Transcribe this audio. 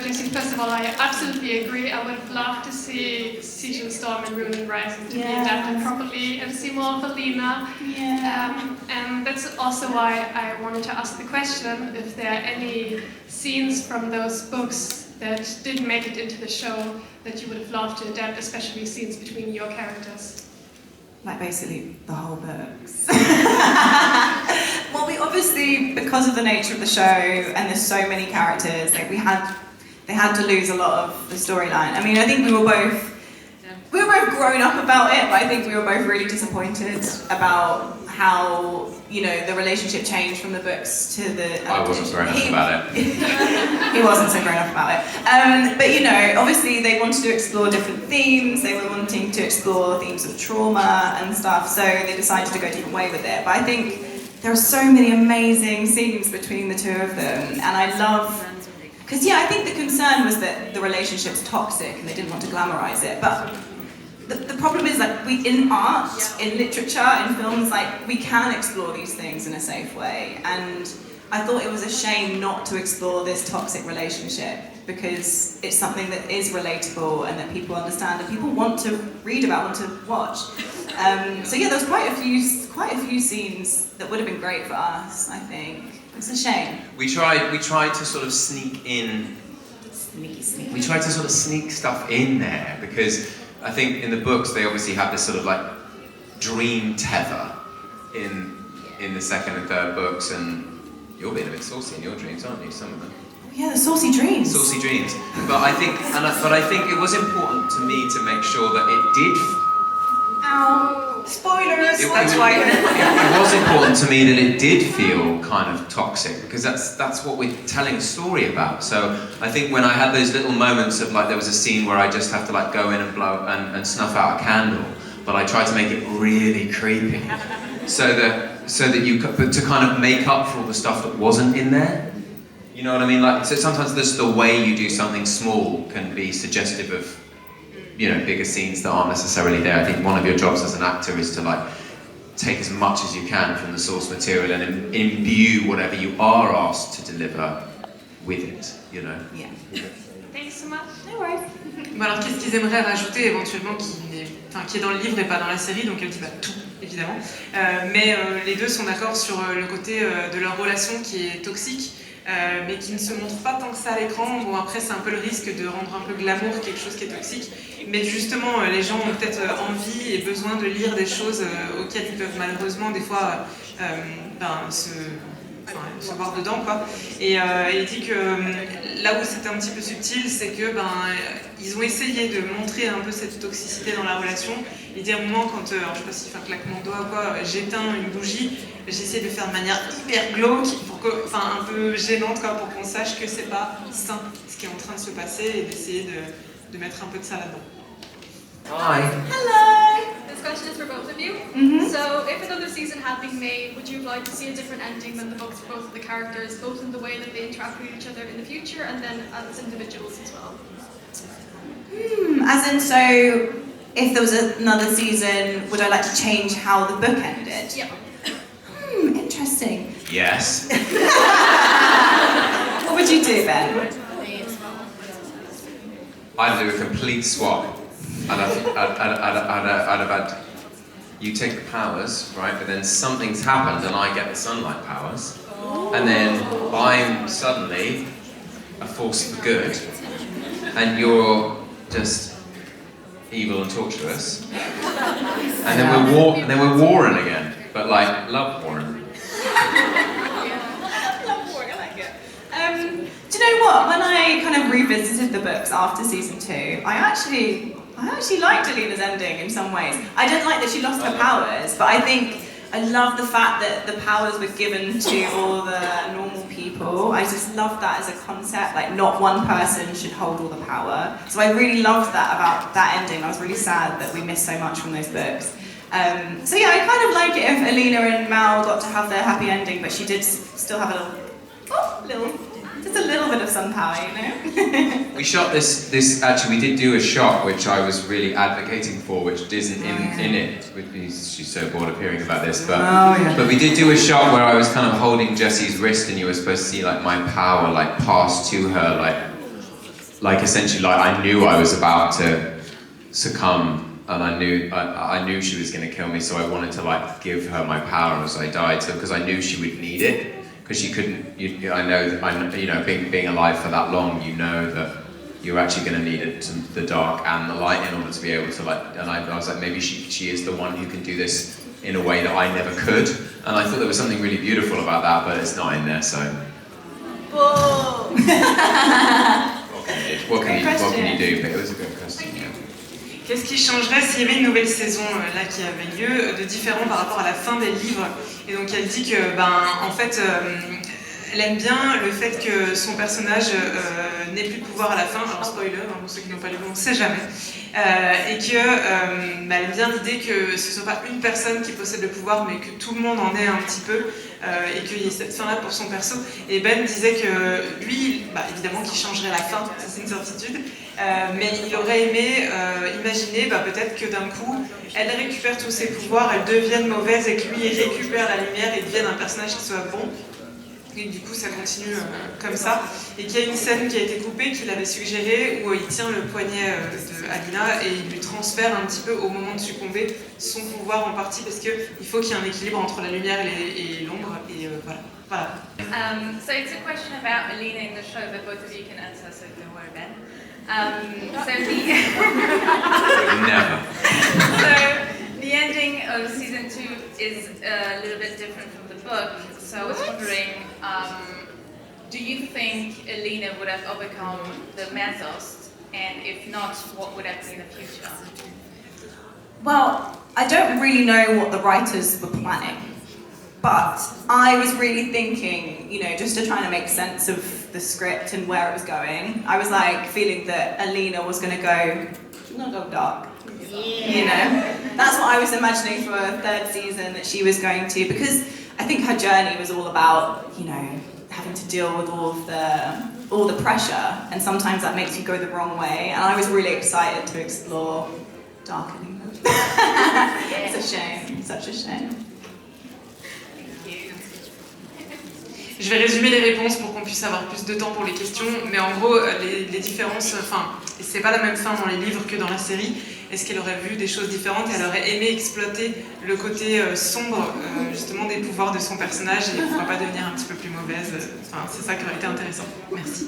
Jessie, first of all, I absolutely agree. I would love to see Siege and Storm and Ruin and Rising to be adapted properly and see more of Alina. And that's also why I wanted to ask the question if there are any scenes from those books that didn't make it into the show that you would have loved to adapt, especially scenes between your characters. Like basically the whole books. Well, we obviously, because of the nature of the show and there's so many characters, like they had to lose a lot of the storyline. I mean, I think we were both grown up about it, but I think we were both really disappointed about how, the relationship changed from the books to the... I wasn't grown up about it. He wasn't so grown up about it. But obviously they wanted to explore different themes, they were wanting to explore themes of trauma and stuff, so they decided to go a different way with it. But I think there are so many amazing scenes between the two of them, and I love... Because I think the concern was that the relationship's toxic and they didn't want to glamorize it, but the problem is, like, in art, in literature, in films, like, we can explore these things in a safe way, and I thought it was a shame not to explore this toxic relationship, because it's something that is relatable and that people understand and people want to read about, want to watch. So there was quite a few scenes that would have been great for us, I think. It's a shame. We tried to sort of sneak in. Sneaky. We tried to sort of sneak stuff in there, because I think in the books they obviously have this sort of like dream tether in the second and third books, and you're being a bit saucy in your dreams, aren't you? Some of them. Yeah, the saucy dreams. Saucy dreams. But I think it was important to me to make sure that it did. Ow! Spoilers. That's why it was important to me that it did feel kind of toxic, because that's what we're telling a story about. So I think when I had those little moments of, like, there was a scene where I just have to, like, go in and blow and snuff out a candle, but I tried to make it really creepy, so that you could, but to kind of make up for all the stuff that wasn't in there. You know what I mean? Like, so sometimes just the way you do something small can be suggestive of, bigger scenes that aren't necessarily there. I think one of your jobs as an actor is to, like, take as much as you can from the source material and imbue whatever you are asked to deliver with it, Yeah. Thanks so much. No worries. Bon, alors qu'est-ce qu'ils aimeraient rajouter éventuellement qui est dans le livre et pas dans la série, donc elle dit tout, évidemment. Mais les deux sont d'accord sur le côté de leur relation qui est toxique, mais qui ne se montre pas tant que ça à l'écran. Bon, après c'est un peu le risque de rendre un peu glamour quelque chose qui est toxique, mais justement les gens ont peut-être envie et besoin de lire des choses auxquelles ils peuvent malheureusement des fois se voir dedans, quoi. Et il dit que là où c'était un petit peu subtil, c'est que ils ont essayé de montrer un peu cette toxicité dans la relation. Il dit à un moment, quand alors, je sais pas si fait un claquement de doigts ou quoi, j'éteins une bougie, j'essaie de faire de manière hyper glauque, un peu gênante, quoi, pour qu'on sache que c'est pas sain ce qui est en train de se passer, et d'essayer de mettre un peu de ça là-dedans. Hi. Hello. This question is for both of you. Mm-hmm. So, if another season had been made, would you like to see a different ending than the books for both of the characters, both in the way that they interact with each other in the future and then as individuals as well? As in, so if there was another season, would I like to change how the book ended? Yeah. Interesting. Yes. What would you do, Ben? I'd do a complete swap. I'd have had you take the powers, right? But then something's happened and I get the sunlight powers, and then I'm suddenly a force for good, and you're just evil and torturous, and then we're warring again, but like love warring. Love warring, I like it. Do you know what? When I kind of revisited the books after season 2, I actually liked Alina's ending in some ways. I didn't like that she lost her powers, but I love the fact that the powers were given to all the normal people. I just love that as a concept, like not one person should hold all the power. So I really loved that about that ending. I was really sad that we missed so much from those books. So yeah, I kind of like it if Alina and Mal got to have their happy ending, but she did still have just a little bit of sun power, you know? We shot this actually, we did do a shot which I was really advocating for, which isn't in it. She's so bored of hearing about this, but we did do a shot where I was kind of holding Jessie's wrist and you were supposed to see like my power like pass to her like like essentially, like I knew I was about to succumb, and I knew she was going to kill me. So I wanted to like give her my power as I died, so because I knew she would need it, because she couldn't. I know that you know, being alive for that long, you know that you're actually going to need it, the dark and the light, in order to be able to like. And I was like, maybe she is the one who can do this in a way that I never could. And I thought there was something really beautiful about that, but it's not in there. So. Whoa. What can you do? But it was a good question. Yeah. Qu'est-ce qui changerait s'il y avait une nouvelle saison là qui avait lieu de différent par rapport à la fin des livres? Et donc elle dit que en fait elle aime bien le fait que son personnage n'ait plus de pouvoir à la fin. Alors spoiler, pour ceux qui n'ont pas lu, on ne sait jamais. Et que elle aime bien l'idée que ce ne soit pas une personne qui possède le pouvoir, mais que tout le monde en ait un petit peu, et qu'il y ait cette fin-là pour son perso. Et Ben disait que lui, évidemment qu'il changerait la fin, ça c'est une certitude, mais il aurait aimé imaginer peut-être que d'un coup, elle récupère tous ses pouvoirs, elle devienne mauvaise, et que lui il récupère la lumière et devienne un personnage qui soit bon. Et du coup ça continue comme ça, et qu'il y a une scène qui a été coupée qu'il avait suggérée où il tient le poignet de Alina et il lui transfère un petit peu au moment de succomber son pouvoir en partie, parce qu'il faut qu'il y ait un équilibre entre la lumière et l'ombre, et voilà. So it's a question about Alina in the show, but both of you can answer, so don't worry, Ben. Never. So the ending of season 2 is a little bit different from the book. So I was wondering, do you think Alina would have overcome the Methost? And if not, what would have been the future? Well, I don't really know what the writers were planning, but I was really thinking, you know, just to try to make sense of the script and where it was going, I was like feeling that Alina was going to go, she's going to go dark. Yeah. You know, that's what I was imagining for a third season, that she was going to, because I think her journey was all about, you know, having to deal with all the pressure, and sometimes that makes you go the wrong way. And I was really excited to explore dark Alina. It's a shame, such a shame. Je vais résumer les réponses pour qu'on puisse avoir plus de temps pour les questions, mais en gros, les différences, c'est pas la même fin dans les livres que dans la série. Est-ce qu'elle aurait vu des choses différentes et elle aurait aimé exploiter le côté sombre, justement, des pouvoirs de son personnage, et pourquoi pas devenir un petit peu plus mauvaise. C'est ça qui aurait été intéressant. Merci.